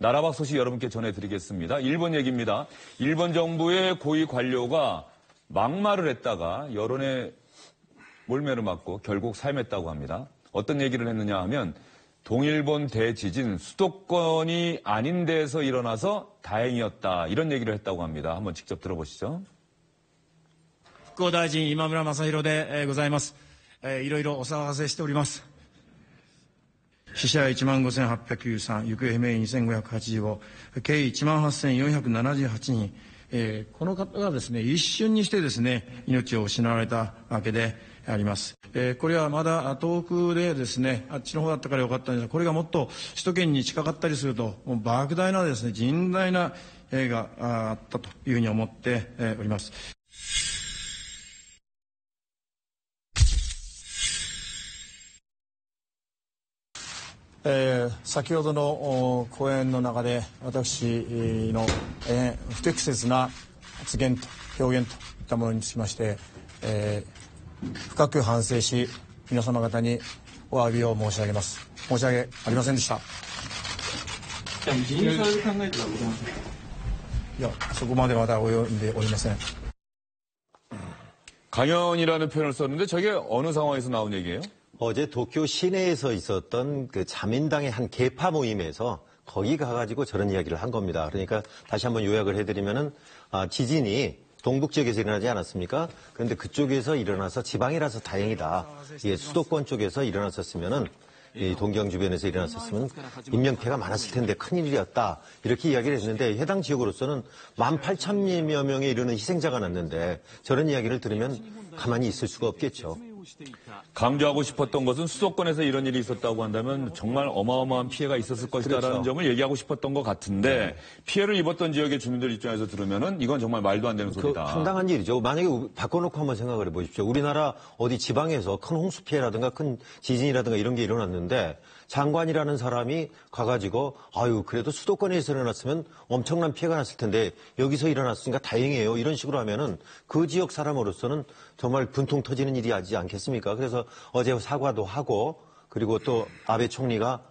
나라박 소식 여러분께 전해드리겠습니다. 일본 얘기입니다. 일본 정부의 고위 관료가 막말을 했다가 여론의 몰매를 맞고 결국 사임했다고 합니다. 어떤 얘기를 했느냐 하면 동일본 대지진 수도권이 아닌 데에서 일어나서 다행이었다. 이런 얘기를 했다고 합니다. 한번 직접 들어보시죠. 復興大臣今村雅弘でございます。いろいろお騒がせしております。死者15,893、行方不明2,585、計18,478人。この方がですね、一瞬にしてですね、命を失われたわけであります。これはまだ遠くでですね、あっちの方だったからよかったんですが、これがもっと首都圏に近かったりすると、もう莫大なですね、甚大ながあったというふうに思っております。先ほどの講演の中で私の不適切な発言と表現といったものにつきまして、深く反省し皆様方にお詫びを申し上げます。申し訳ありませんでした。辞任される考えではございませんか。いや、そこまでまだ及んでおりません。 강연이라는 표현을 썼는데 저게 어느 상황에서 나온 얘기예요? 어제 도쿄 시내에서 있었던 그 자민당의 한 계파 모임에서 거기 가가지고 저런 이야기를 한 겁니다. 그러니까 다시 한번 요약을 해드리면은 지진이 동북 지역에서 일어나지 않았습니까? 그런데 그쪽에서 일어나서 지방이라서 다행이다. 이게 수도권 쪽에서 일어났었으면은 이 동경 주변에서 일어났었으면 인명피해가 많았을 텐데 큰일이었다. 이렇게 이야기를 했는데 해당 지역으로서는 18,000여 명에 이르는 희생자가 났는데 저런 이야기를 들으면 가만히 있을 수가 없겠죠. 강조하고 싶었던 것은 수도권에서 이런 일이 있었다고 한다면 정말 어마어마한 피해가 있었을 것이다라는 그렇죠. 점을 얘기하고 싶었던 것 같은데 피해를 입었던 지역의 주민들 입장에서 들으면은 이건 정말 말도 안 되는 소리다. 황당한 일이죠. 만약에 바꿔놓고 한번 생각을 해보십시오. 우리나라 어디 지방에서 큰 홍수 피해라든가 큰 지진이라든가 이런 게 일어났는데 장관이라는 사람이 가가지고 아유 그래도 수도권에서 일어났으면 엄청난 피해가 났을 텐데 여기서 일어났으니까 다행이에요. 이런 식으로 하면은 그 지역 사람으로서는 정말 분통 터지는 일이 하지 않겠습니까? 그래서 어제 사과도 하고 그리고 또 아베 총리가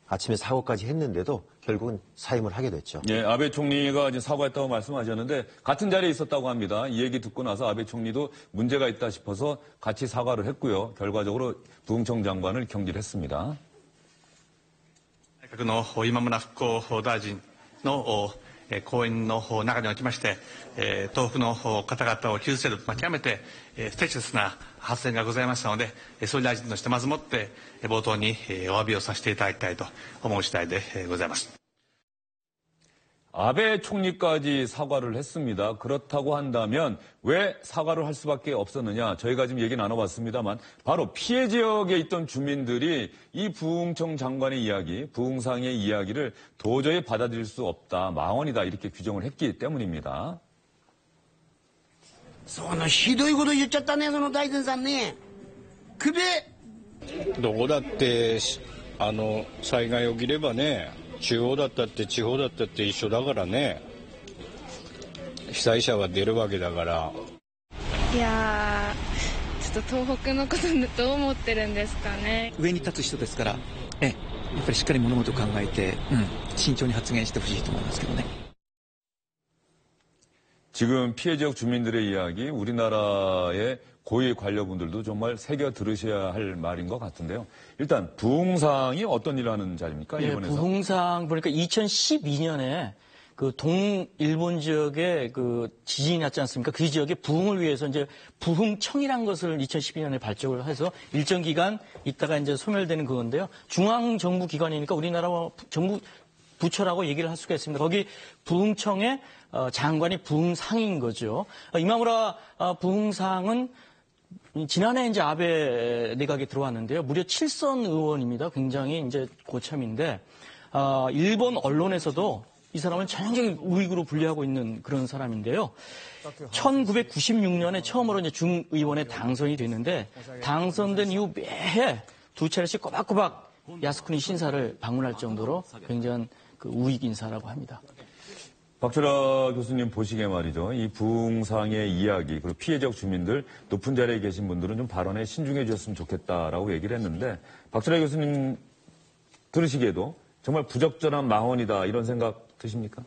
아침에 사과까지 했는데도 결국은 사임을 하게 됐죠. 예, 아베 총리가 이제 사과했다고 말씀하셨는데 같은 자리에 있었다고 합니다. 이 얘기 듣고 나서 아베 총리도 문제가 있다 싶어서 같이 사과를 했고요. 결과적으로 부흥청 장관을 경질했습니다. 内閣の今村復興大臣の講演の中におきまして、東北の方々を救せる、極めて不適切な発言がございましたので、総理大臣としてまずもって冒頭にお詫びをさせていただきたいと思う次第でございます。 아베 총리까지 사과를 했습니다. 그렇다고 한다면 왜 사과를 할 수밖에 없었느냐? 저희가 지금 얘기 나눠봤습니다만 바로 피해 지역에 있던 주민들이 이 부흥청 장관의 이야기, 부흥상의 이야기를 도저히 받아들일 수 없다, 망언이다 이렇게 규정을 했기 때문입니다. そのひどいこと言っちゃったね、その大臣さんね。首。どこだって災害起きればね。 中央だったって地方だったって一緒だからね被災者は出るわけだからいやーちょっと東北のことどう思ってるんですかね上に立つ人ですからやっぱりしっかり物事を考えて、慎重に発言してほしいと思いますけどね 지금 피해 지역 주민들의 이야기 우리나라의 고위 관료분들도 정말 새겨 들으셔야 할 말인 것 같은데요. 일단 부흥상이 어떤 일을 하는 자리입니까? 네, 일본에서? 부흥상 보니까 2012년에 그 동일본 지역에 그 지진이 났지 않습니까? 그 지역의 부흥을 위해서 이제 부흥청이라는 것을 2012년에 발족을 해서 일정 기간 있다가 이제 소멸되는 그건데요. 중앙 정부 기관이니까 우리나라 정부 부처라고 얘기를 할 수가 있습니다. 거기 부흥청의 장관이 부흥상인 거죠. 이마무라 부흥상은 지난해 이제 아베 내각에 들어왔는데요. 무려 7선 의원입니다. 굉장히 이제 고참인데, 일본 언론에서도 이 사람은 전형적인 우익으로 분류하고 있는 그런 사람인데요. 1996년에 처음으로 이제 중의원에 당선이 됐는데, 당선된 이후 매해 두 차례씩 꼬박꼬박 야스쿠니 신사를 방문할 정도로 굉장한 그 우익 인사라고 합니다. 박철아 교수님 보시기에 말이죠. 이 부흥상의 이야기, 그리고 피해 지역 주민들, 높은 자리에 계신 분들은 좀 발언에 신중해 주셨으면 좋겠다라고 얘기를 했는데, 박철아 교수님 들으시기에도 정말 부적절한 망언이다 이런 생각 드십니까?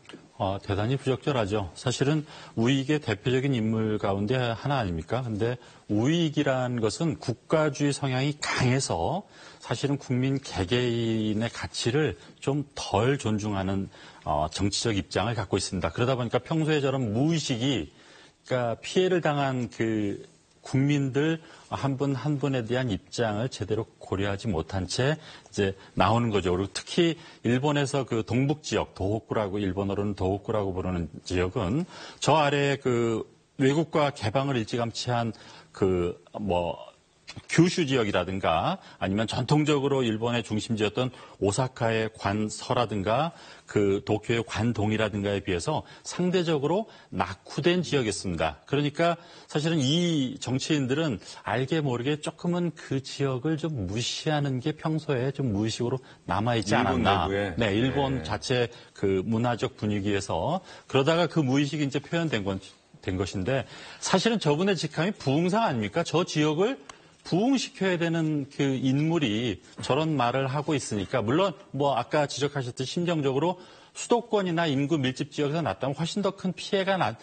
대단히 부적절하죠. 사실은 우익의 대표적인 인물 가운데 하나 아닙니까? 근데 우익이란 것은 국가주의 성향이 강해서 사실은 국민 개개인의 가치를 좀 덜 존중하는 정치적 입장을 갖고 있습니다. 그러다 보니까 평소에 저런 무의식이 그러니까 피해를 당한 그 국민들 한 분 한 분에 대한 입장을 제대로 고려하지 못한 채 이제 나오는 거죠. 그리고 특히 일본에서 그 동북 지역, 도호쿠라고 일본어로는 도호쿠라고 부르는 지역은 저 아래에 그 외국과 개방을 일찌감치 한 규슈 지역이라든가 아니면 전통적으로 일본의 중심지였던 오사카의 관서라든가 그 도쿄의 관동이라든가에 비해서 상대적으로 낙후된 지역이었습니다. 그러니까 사실은 이 정치인들은 알게 모르게 조금은 그 지역을 좀 무시하는 게 평소에 좀 무의식으로 남아있지 않았나. 네, 일본 자체 그 문화적 분위기에서 그러다가 그 무의식이 이제 표현된 것인데 사실은 저분의 직함이 부흥상 아닙니까? 저 지역을 부흥시켜야 되는 그 인물이 저런 말을 하고 있으니까 물론 뭐 아까 지적하셨듯이 심정적으로 수도권이나 인구 밀집 지역에서 났다면 훨씬 더 큰 피해가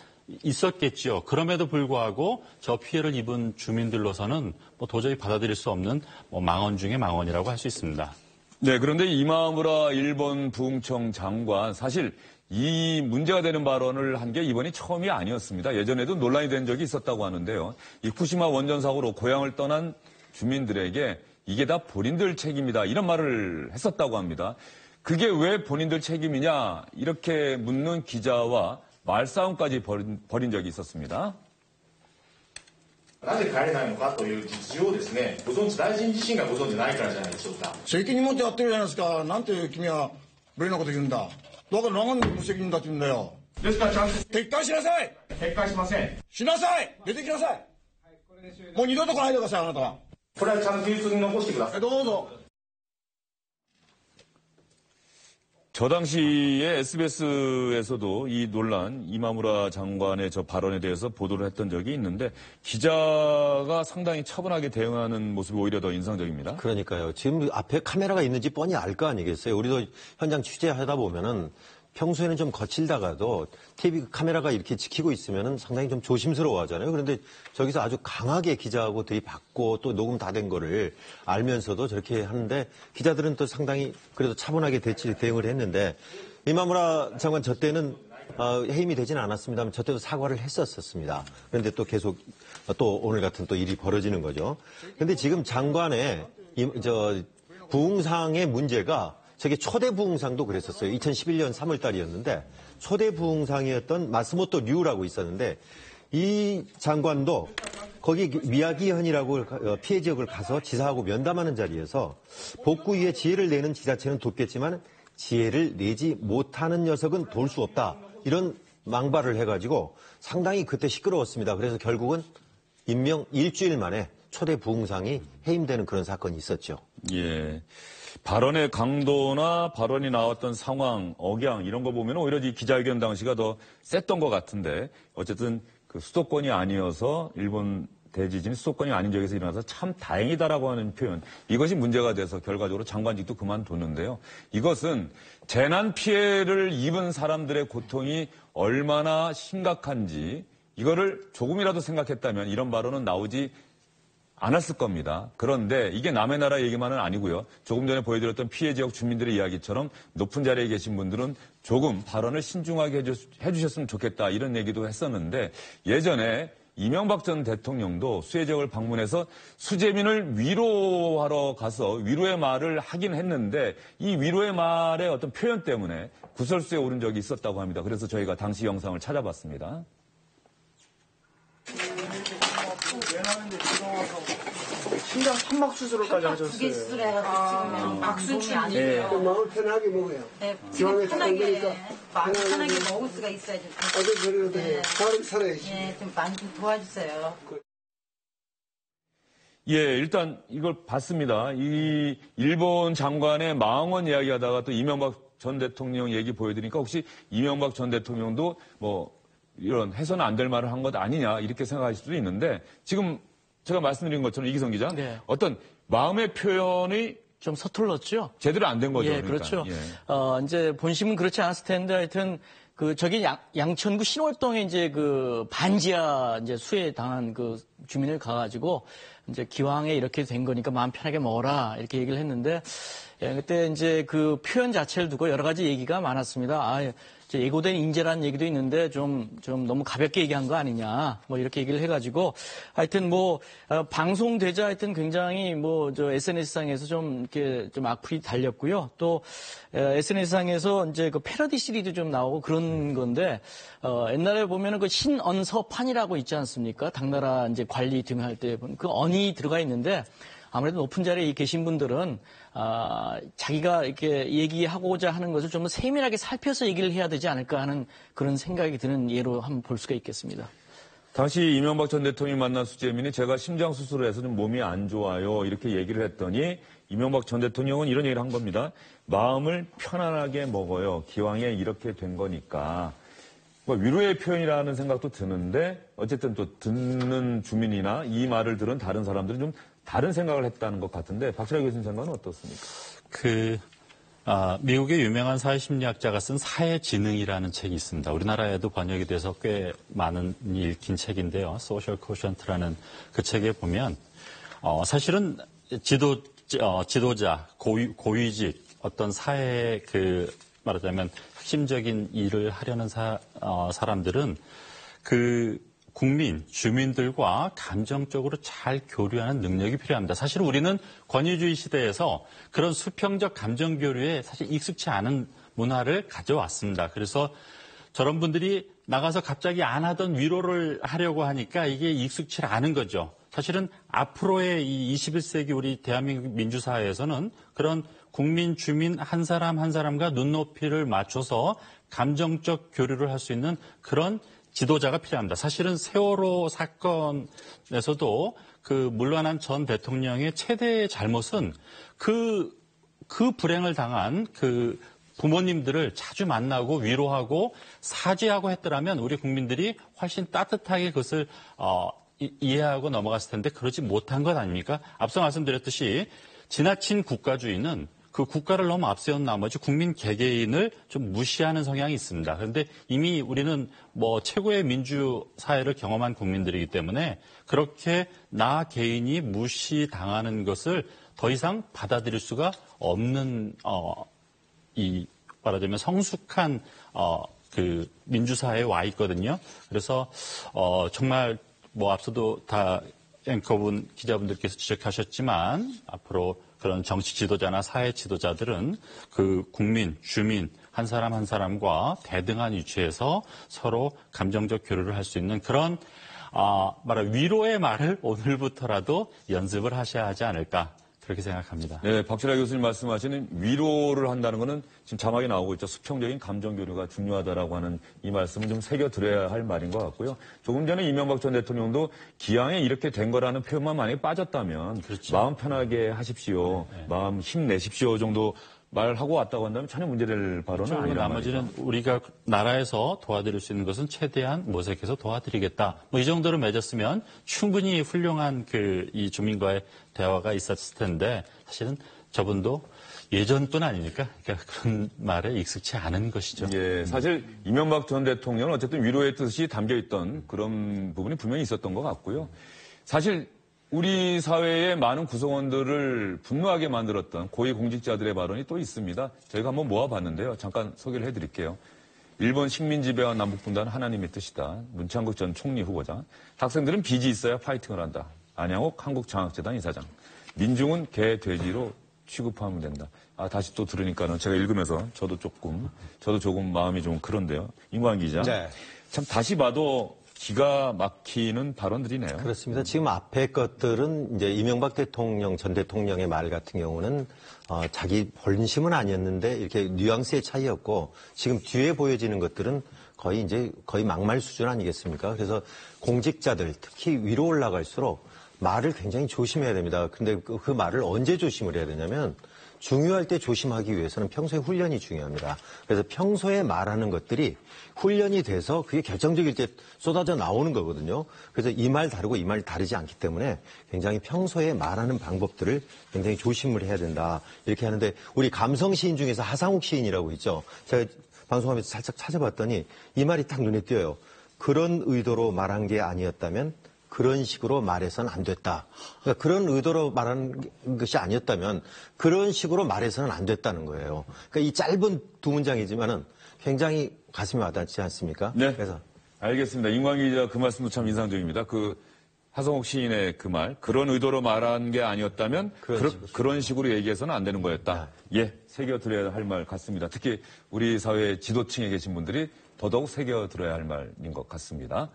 있었겠죠. 그럼에도 불구하고 저 피해를 입은 주민들로서는 뭐 도저히 받아들일 수 없는 뭐 망언 중에 망언이라고 할 수 있습니다. 네, 그런데 이마무라 일본 부흥청 장관 사실 이 문제가 되는 발언을 한 게 이번이 처음이 아니었습니다. 예전에도 논란이 된 적이 있었다고 하는데요. 이 후쿠시마 원전 사고로 고향을 떠난 주민들에게 이게 다 본인들 책임이다 이런 말을 했었다고 합니다. 그게 왜 본인들 책임이냐 이렇게 묻는 기자와 말싸움까지 벌인 적이 있었습니다. なぜ帰れないのかという実情をですね、ご存知、大臣自身がご存知ないからじゃないでしょうか。責任持ってやってるじゃないですか。なんて君は無理なこと言うんだ。だから長野無責任だって言うんだよ。ですからちゃんと撤回しなさい。撤回しません。しなさい。出てきなさい。もう二度と来ないでください、あなたは。これはちゃんと技術に残してください。どうぞ。 저 당시에 SBS에서도 이 논란, 이마무라 장관의 저 발언에 대해서 보도를 했던 적이 있는데 기자가 상당히 차분하게 대응하는 모습이 오히려 더 인상적입니다. 그러니까요. 지금 앞에 카메라가 있는지 뻔히 알 거 아니겠어요. 우리도 현장 취재하다 보면은 평소에는 좀 거칠다가도 TV 카메라가 이렇게 지키고 있으면은 상당히 좀 조심스러워 하잖아요. 그런데 저기서 아주 강하게 기자하고 들이받고 또 녹음 다 된 거를 알면서도 저렇게 하는데 기자들은 또 상당히 그래도 차분하게 대응을 했는데 이마무라 장관 저 때는 해임이 되지는 않았습니다만 저 때도 사과를 했었습니다. 그런데 또 계속 또 오늘 같은 또 일이 벌어지는 거죠. 그런데 지금 장관의 부흥상의 문제가 저게 초대 부흥상도 그랬었어요. 2011년 3월 달이었는데 초대 부흥상이었던 마스모토 류라고 있었는데 이 장관도 거기 미야기현이라고 피해 지역을 가서 지사하고 면담하는 자리에서 복구 위에 지혜를 내는 지자체는 돕겠지만 지혜를 내지 못하는 녀석은 도울 수 없다. 이런 망발을 해가지고 상당히 그때 시끄러웠습니다. 그래서 결국은 임명 일주일 만에 초대 부흥상이 해임되는 그런 사건이 있었죠. 예. 발언의 강도나 발언이 나왔던 상황, 억양 이런 거 보면 오히려 이 기자회견 당시가 더 셌던 것 같은데 어쨌든 그 수도권이 아니어서 일본 대지진이 수도권이 아닌 지역에서 일어나서 참 다행이다라고 하는 표현 이것이 문제가 돼서 결과적으로 장관직도 그만뒀는데요. 이것은 재난 피해를 입은 사람들의 고통이 얼마나 심각한지 이거를 조금이라도 생각했다면 이런 발언은 나오지 않았을 겁니다. 그런데 이게 남의 나라 얘기만은 아니고요. 조금 전에 보여드렸던 피해 지역 주민들의 이야기처럼 높은 자리에 계신 분들은 조금 발언을 신중하게 해주셨으면 좋겠다 이런 얘기도 했었는데 예전에 이명박 전 대통령도 수해 지역을 방문해서 수재민을 위로하러 가서 위로의 말을 하긴 했는데 이 위로의 말의 어떤 표현 때문에 구설수에 오른 적이 있었다고 합니다. 그래서 저희가 당시 영상을 찾아봤습니다. 심장 천막 수술까지 하셨어요. 두개 수술해가지고 지금 박순춘 아니에요. 마음을 편하게 먹어요. 네, 지금 편하게 마음 편하게 먹을 수가 있어야죠. 어제 저래도 돼. 사람 살아야지. 네, 좀 많이 좀 도와주세요. 예, 일단 이걸 봤습니다. 이 일본 장관의 망언 이야기하다가 또 이명박 전 대통령 얘기 보여드리니까 혹시 이명박 전 대통령도 뭐 이런 해서는 안 될 말을 한 것 아니냐 이렇게 생각하실 수도 있는데 지금 제가 말씀드린 것처럼 이기성 기자 어떤 마음의 표현이 좀 서툴렀죠. 제대로 안 된 거죠. 예, 그러니까. 그렇죠. 예. 이제 본심은 그렇지 않았을 텐데 하여튼 저기 양천구 신월동에 이제 반지하 이제 수해 당한 주민을 가가지고 이제 기왕에 이렇게 된 거니까 마음 편하게 먹어라 이렇게 얘기를 했는데 그때 이제 표현 자체를 두고 여러 가지 얘기가 많았습니다. 예고된 인재라는 얘기도 있는데 좀 너무 가볍게 얘기한 거 아니냐 뭐 이렇게 얘기를 해가지고 하여튼 방송되자 하여튼 굉장히 SNS상에서 좀 이렇게 좀 악플이 달렸고요. 또 SNS상에서 이제 패러디 시리도 좀 나오고 그런 건데 옛날에 보면은 신언서판이라고 있지 않습니까? 당나라 이제 관리 등 할 때 그 언이 들어가 있는데 아무래도 높은 자리에 계신 분들은 자기가 이렇게 얘기하고자 하는 것을 좀 더 세밀하게 살펴서 얘기를 해야 되지 않을까 하는 그런 생각이 드는 예로 한번 볼 수가 있겠습니다. 당시 이명박 전 대통령이 만난 수재민이 제가 심장 수술을 해서 좀 몸이 안 좋아요 이렇게 얘기를 했더니 이명박 전 대통령은 이런 얘기를 한 겁니다. 마음을 편안하게 먹어요. 기왕에 이렇게 된 거니까. 위로의 표현이라는 생각도 드는데 어쨌든 또 듣는 주민이나 이 말을 들은 다른 사람들은 좀 다른 생각을 했다는 것 같은데 박철하 교수님 생각은 어떻습니까? 미국의 유명한 사회심리학자가 쓴 사회지능이라는 책이 있습니다. 우리나라에도 번역이 돼서 꽤 많은 읽힌 책인데요. 소셜 코션트라는 그 책에 보면 사실은 지도자, 고위직, 어떤 사회의 말하자면 핵심적인 일을 하려는 사람들은 국민, 주민들과 감정적으로 잘 교류하는 능력이 필요합니다. 사실 우리는 권위주의 시대에서 그런 수평적 감정 교류에 사실 익숙치 않은 문화를 가져왔습니다. 그래서 저런 분들이 나가서 갑자기 안 하던 위로를 하려고 하니까 이게 익숙치 않은 거죠. 사실은 앞으로의 이 21세기 우리 대한민국 민주사회에서는 그런 국민, 주민 한 사람 한 사람과 눈높이를 맞춰서 감정적 교류를 할 수 있는 그런 지도자가 필요합니다. 사실은 세월호 사건에서도 물러난 전 대통령의 최대의 잘못은 그 불행을 당한 부모님들을 자주 만나고 위로하고 사죄하고 했더라면 우리 국민들이 훨씬 따뜻하게 그것을 이해하고 넘어갔을 텐데 그러지 못한 것 아닙니까? 앞서 말씀드렸듯이 지나친 국가주의는 그 국가를 너무 앞세운 나머지 국민 개개인을 좀 무시하는 성향이 있습니다. 그런데 이미 우리는 최고의 민주사회를 경험한 국민들이기 때문에 그렇게 나 개인이 무시당하는 것을 더 이상 받아들일 수가 없는 말하자면 성숙한 민주사회에 와 있거든요. 그래서 정말 앞서도 다 앵커분 기자분들께서 지적하셨지만 앞으로 그런 정치 지도자나 사회 지도자들은 국민, 주민 한 사람 한 사람과 대등한 위치에서 서로 감정적 교류를 할 수 있는 그런 위로의 말을 오늘부터라도 연습을 하셔야 하지 않을까 그렇게 생각합니다. 네, 박철하 교수님 말씀하시는 위로를 한다는 것은 지금 자막에 나오고 있죠. 수평적인 감정 교류가 중요하다라고 하는 이 말씀은 좀 새겨드려야 할 말인 것 같고요. 조금 전에 이명박 전 대통령도 기왕에 이렇게 된 거라는 표현만 만약에 빠졌다면 그렇죠. 마음 편하게 하십시오. 네. 마음 힘내십시오 정도 말하고 왔다고 한다면 전혀 문제될 발언은 그렇죠. 아니란 나머지는 말이죠. 우리가 나라에서 도와드릴 수 있는 것은 최대한 모색해서 도와드리겠다. 이 정도로 맺었으면 충분히 훌륭한 이 주민과의 대화가 있었을 텐데 사실은 저분도 예전뿐 아니니까 그런 말에 익숙치 않은 것이죠. 예, 사실 이명박 전 대통령은 어쨌든 위로의 뜻이 담겨있던 그런 부분이 분명히 있었던 것 같고요. 사실 우리 사회의 많은 구성원들을 분노하게 만들었던 고위공직자들의 발언이 또 있습니다. 저희가 한번 모아봤는데요. 잠깐 소개를 해드릴게요. 일본 식민지배와 남북분단 하나님의 뜻이다. 문창국 전 총리 후보자. 학생들은 빚이 있어야 파이팅을 한다. 안양옥 한국장학재단 이사장. 민중은 개, 돼지로 취급하면 된다. 다시 또 들으니까는 제가 읽으면서 저도 조금 마음이 좀 그런데요. 임광 기자. 네. 참 다시 봐도 기가 막히는 발언들이네요. 그렇습니다. 지금 앞에 것들은 이제 이명박 대통령, 전 대통령의 말 같은 경우는 자기 본심은 아니었는데 이렇게 뉘앙스의 차이였고 지금 뒤에 보여지는 것들은 거의 막말 수준 아니겠습니까? 그래서 공직자들 특히 위로 올라갈수록 말을 굉장히 조심해야 됩니다. 근데 그 말을 언제 조심을 해야 되냐면 중요할 때 조심하기 위해서는 평소에 훈련이 중요합니다. 그래서 평소에 말하는 것들이 훈련이 돼서 그게 결정적일 때 쏟아져 나오는 거거든요. 그래서 이 말 다르고 이 말 다르지 않기 때문에 굉장히 평소에 말하는 방법들을 굉장히 조심을 해야 된다. 이렇게 하는데 우리 감성 시인 중에서 하상욱 시인이라고 있죠. 제가 방송하면서 살짝 찾아봤더니 이 말이 딱 눈에 띄어요. 그런 의도로 말한 게 아니었다면 그런 식으로 말해서는 안 됐다. 그러니까 그런 의도로 말하는 것이 아니었다면 그런 식으로 말해서는 안 됐다는 거예요. 그러니까 이 짧은 두 문장이지만은 굉장히 가슴에 와닿지 않습니까? 네. 그래서 알겠습니다. 임광희 기자 그 말씀도 참 인상적입니다. 그 하성욱 시인의 그 말, 그런 의도로 말한 게 아니었다면 그런 식으로 얘기해서는 안 되는 거였다. 예, 새겨들어야 할 말 같습니다. 특히 우리 사회 지도층에 계신 분들이 더더욱 새겨들어야 할 말인 것 같습니다.